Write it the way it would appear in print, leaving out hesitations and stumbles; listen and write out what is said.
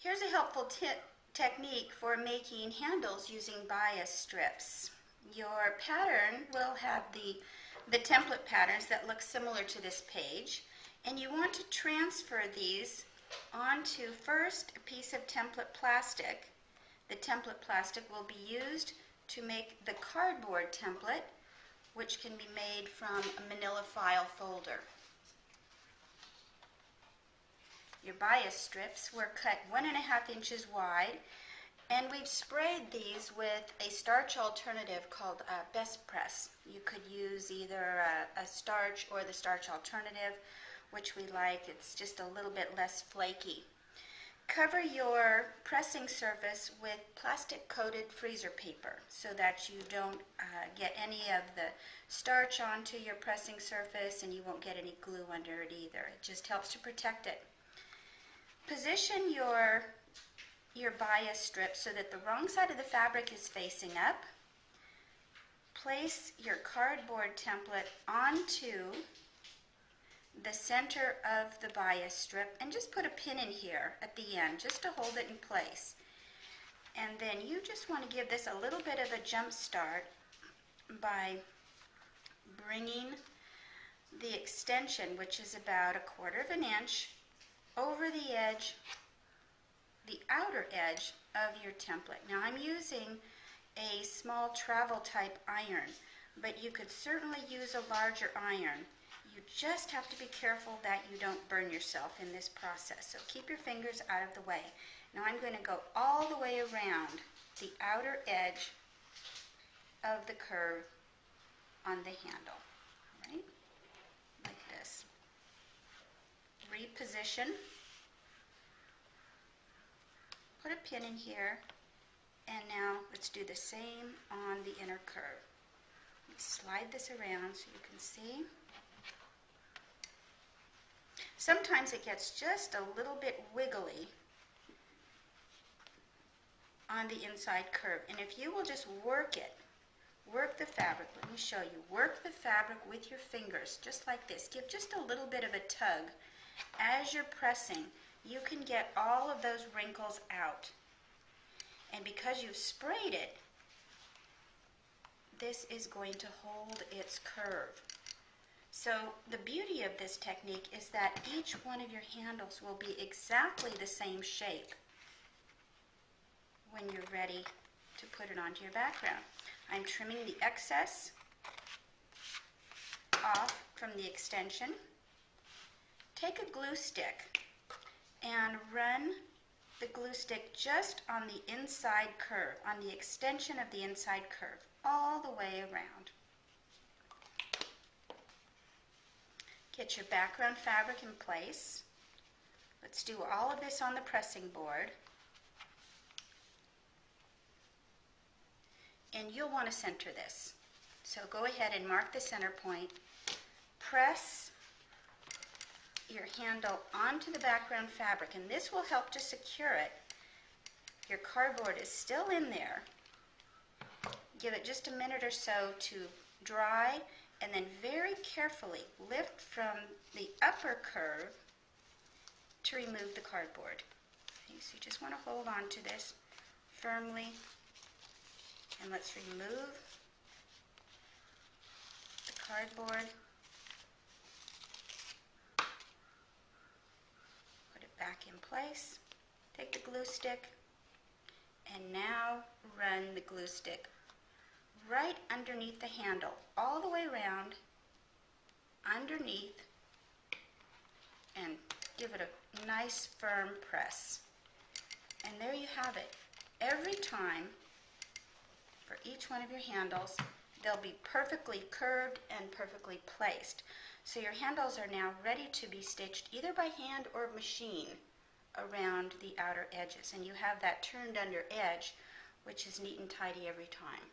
Here's a helpful technique for making handles using bias strips. Your pattern will have the template patterns that look similar to this page, and you want to transfer these onto first a piece of template plastic. The template plastic will be used to make the cardboard template, which can be made from a manila file folder. Your bias strips were cut 1.5 inches wide, and we've sprayed these with a starch alternative called Best Press. You could use either a starch or the starch alternative, which we like. It's just a little bit less flaky. Cover your pressing surface with plastic-coated freezer paper so that you don't get any of the starch onto your pressing surface, and you won't get any glue under it either. It just helps to protect it. Position your bias strip so that the wrong side of the fabric is facing up. Place your cardboard template onto the center of the bias strip and just put a pin in here at the end just to hold it in place. And then you just want to give this a little bit of a jump start by bringing the extension, which is about 1/4 inch, over the edge, the outer edge of your template. Now I'm using a small travel type iron, but you could certainly use a larger iron. You just have to be careful that you don't burn yourself in this process, so keep your fingers out of the way. Now I'm going to go all the way around the outer edge of the curve on the handle, right? Like this. Reposition. Put a pin in here, and now let's do the same on the inner curve. Slide this around so you can see. Sometimes it gets just a little bit wiggly on the inside curve, and if you will just work it, work the fabric, let me show you, work the fabric with your fingers just like this. Give just a little bit of a tug as you're pressing. You can get all of those wrinkles out. And because you've sprayed it, this is going to hold its curve. So the beauty of this technique is that each one of your handles will be exactly the same shape when you're ready to put it onto your background. I'm trimming the excess off from the extension. Take a glue stick and run the glue stick just on the inside curve, on the extension of the inside curve, all the way around. Get your background fabric in place. Let's do all of this on the pressing board. And you'll want to center this. So go ahead and mark the center point. Press your handle onto the background fabric, and this will help to secure it. Your cardboard is still in there. Give it just a minute or so to dry, and then very carefully lift from the upper curve to remove the cardboard. Okay, so you just want to hold on to this firmly, and let's remove the cardboard. Put it back in place. Take the glue stick, and now run the glue stick right underneath the handle, all the way around, underneath, and give it a nice firm press. And there you have it. Every time, for each one of your handles, they'll be perfectly curved and perfectly placed. So your handles are now ready to be stitched either by hand or machine around the outer edges. And you have that turned under edge, which is neat and tidy every time.